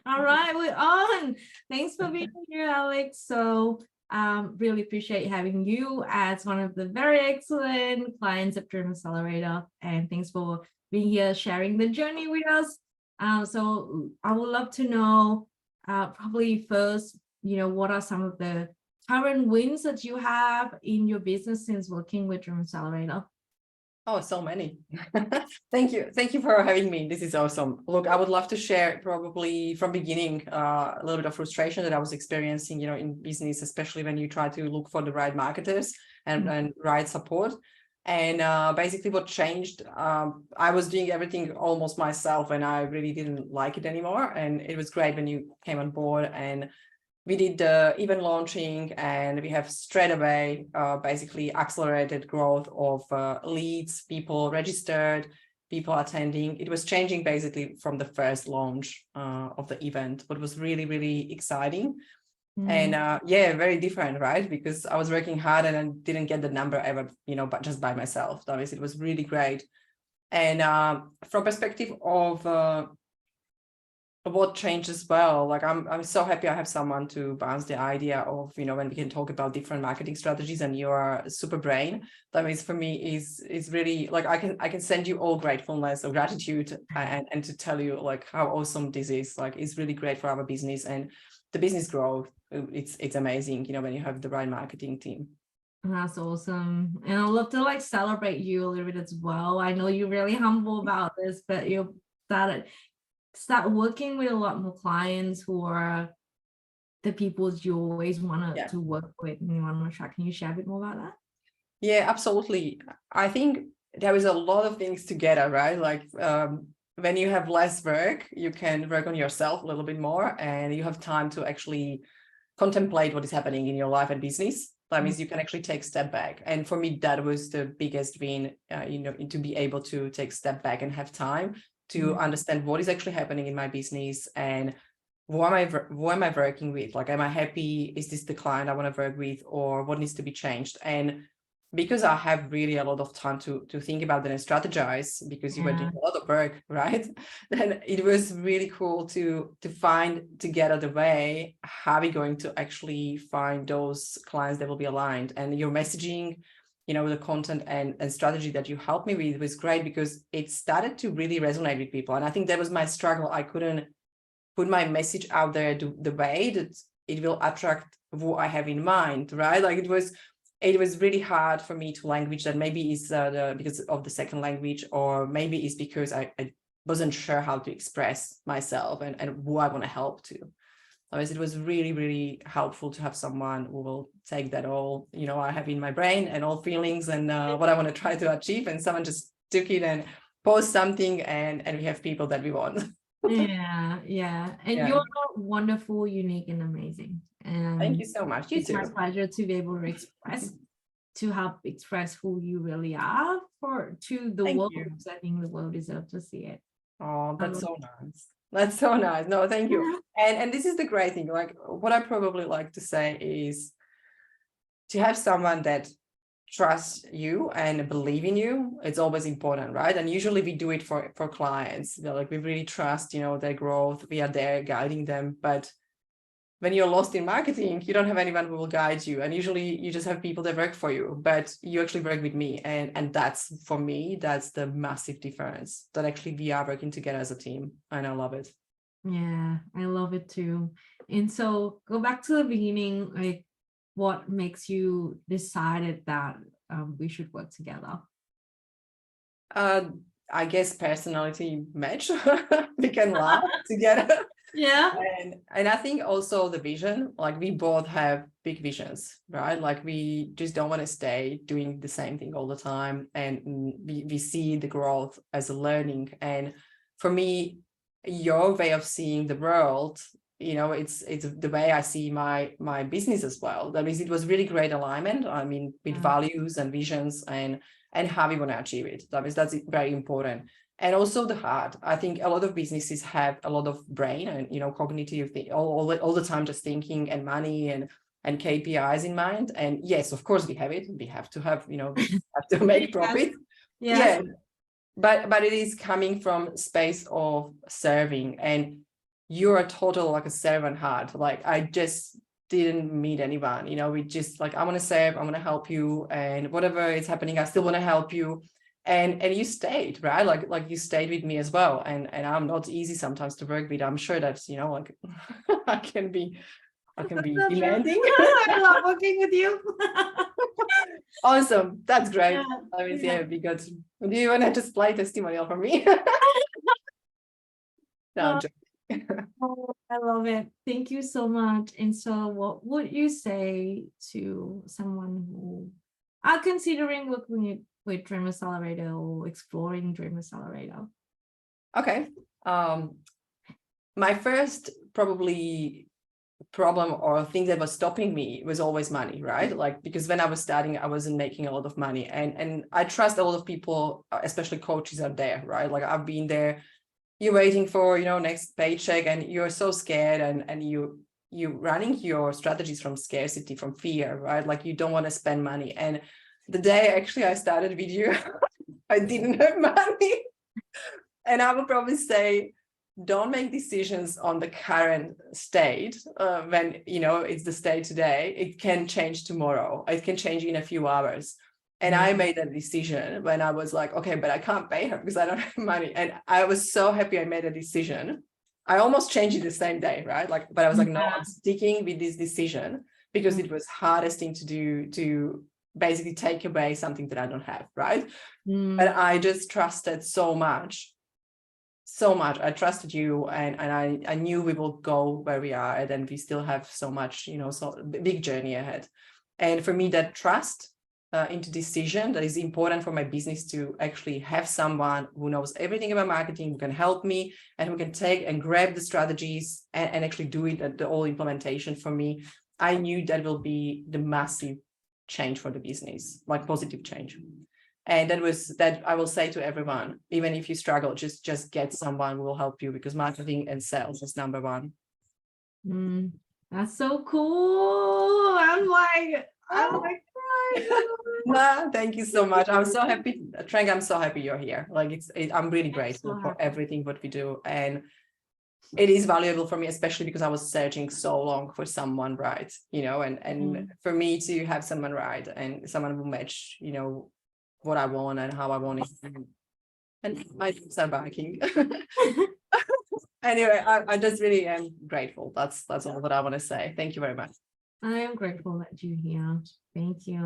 All right, we're on. Thanks for being here, Alex. So, really appreciate having you as one of the very excellent clients of Dream Accelerator, and thanks for being here, sharing the journey with us. So, I would love to know, probably first, what are some of the current wins that you have in your business since working with Dream Accelerator? Oh, so many. Thank you. Thank you for having me. This is awesome. Look, I would love to share probably from beginning a little bit of frustration that I was experiencing, in business, especially when you try to look for the right marketers and right support. And basically what changed, I was doing everything almost myself and I really didn't like it anymore. And it was great when you came on board and we did the event launching and we have straight away basically accelerated growth of leads, people registered, people attending. It was changing basically from the first launch of the event, but was really, really exciting. And yeah, very different, right? Because I was working hard and I didn't get the number ever, but just by myself. That means it was really great. And from perspective of what changed as well, like I'm so happy I have someone to bounce the idea of, when we can talk about different marketing strategies and your super brain. That means for me is really like I can send you all gratefulness or gratitude and to tell you like how awesome this is. Like it's really great for our business and the business growth. It's amazing, when you have the right marketing team. That's awesome. And I'd love to celebrate you a little bit as well. I know you're really humble about this, but you start working with a lot more clients who are the people you always want to work with and you want to attract. Can you share a bit more about that? Yeah, absolutely. I think there is a lot of things together, right? Like when you have less work, you can work on yourself a little bit more and you have time to actually contemplate what is happening in your life and business. That means you can actually take a step back. And for me, that was the biggest win, to be able to take a step back and have time to understand what is actually happening in my business and who am I working with? Like, am I happy? Is this the client I want to work with, or what needs to be changed? And because I have really a lot of time to think about that and strategize, because you were doing a lot of work, right? Then it was really cool to find together the way how we're going to actually find those clients that will be aligned. And your messaging, the content and strategy that you helped me with was great because it started to really resonate with people. And I think that was my struggle. I couldn't put my message out there the way that it will attract who I have in mind, right? Like it was really hard for me to language that. Maybe is because of the second language, or maybe it's because I wasn't sure how to express myself and who I want to help to. Otherwise, it was really, really helpful to have someone who will take that all, I have in my brain and all feelings and what I want to try to achieve. And someone just took it and post something and we have people that we want. Yeah. And you're wonderful, unique, and amazing. And thank you so much. You it's too. my pleasure to be able to help express who you really are to the world. I think the world deserves to see it. Oh, that's so nice. That's so nice. No, thank you. And this is the great thing. Like what I probably like to say is to have someone that trusts you and believe in you. It's always important, right? And usually we do it for clients. Like we really trust, their growth. We are there guiding them. But when you're lost in marketing, you don't have anyone who will guide you. And usually you just have people that work for you, but you actually work with me. And that's, for me, that's the massive difference, that actually we are working together as a team. And I love it. Yeah, I love it too. And so go back to the beginning, like what makes you decided that we should work together? I guess personality match. We can laugh together. Yeah. And I think also the vision, like we both have big visions, right? Like we just don't want to stay doing the same thing all the time. And we see the growth as a learning. And for me, your way of seeing the world, it's the way I see my business as well. That means it was really great alignment. I mean, with values and visions and how we want to achieve it. That means that's very important. And also the heart. I think a lot of businesses have a lot of brain and, cognitive thing, all the time, just thinking and money and KPIs in mind. And yes, of course we have it. We have to have, we have to make profit. Yeah. But it is coming from space of serving, and you're a total like a servant heart. Like I just didn't meet anyone, we just like, I want to serve, I want to help you, and whatever is happening, I still want to help you. And you stayed, right? Like you stayed with me as well. And I'm not easy sometimes to work with. I'm sure that's, like I can be demanding. I love working with you. Awesome. That's great. Yeah, Let me see. yeah. It'd be good. Do you want to just play testimonial for me? No, I'm joking. Oh, I love it. Thank you so much. And so what would you say to someone who are considering working with Dream Accelerator or exploring Dream Accelerator? Okay. My first probably problem or thing that was stopping me was always money, right? Like, because when I was starting, I wasn't making a lot of money, and I trust a lot of people, especially coaches, are there, right? Like I've been there. You're waiting for next paycheck, and you're so scared, and you running your strategies from scarcity, from fear, right? Like you don't want to spend money. And the day actually I started with you, I didn't have money. And I would probably say, don't make decisions on the current state when it's the state today. It can change tomorrow. It can change in a few hours. And I made that decision when I was like, okay, but I can't pay her because I don't have money. And I was so happy I made a decision. I almost changed it the same day, right? Like, but I was like, no, I'm sticking with this decision because it was hardest thing to do, to basically take away something that I don't have, right? But I just trusted so much. I trusted you, and I knew we will go where we are, and then we still have so much, so big journey ahead. And for me, that trust into decision, that is important for my business, to actually have someone who knows everything about marketing, who can help me, and who can take and grab the strategies and actually do it at the whole implementation for me. I knew that will be the massive change for the business, like positive change. And that I will say to everyone, even if you struggle, just get someone who will help you, because marketing and sales is number one. That's so cool. I'm like crying. Thank you so much. I'm so happy, Trang. I'm so happy you're here. Like I'm really grateful for everything what we do, and it is valuable for me, especially because I was searching so long for someone right, and for me to have someone right, and someone who match, what I want and how I want it, and my dreams are barking. Anyway, I just really am grateful. That's all that I want to say. Thank you very much. I am grateful that you're here. Thank you.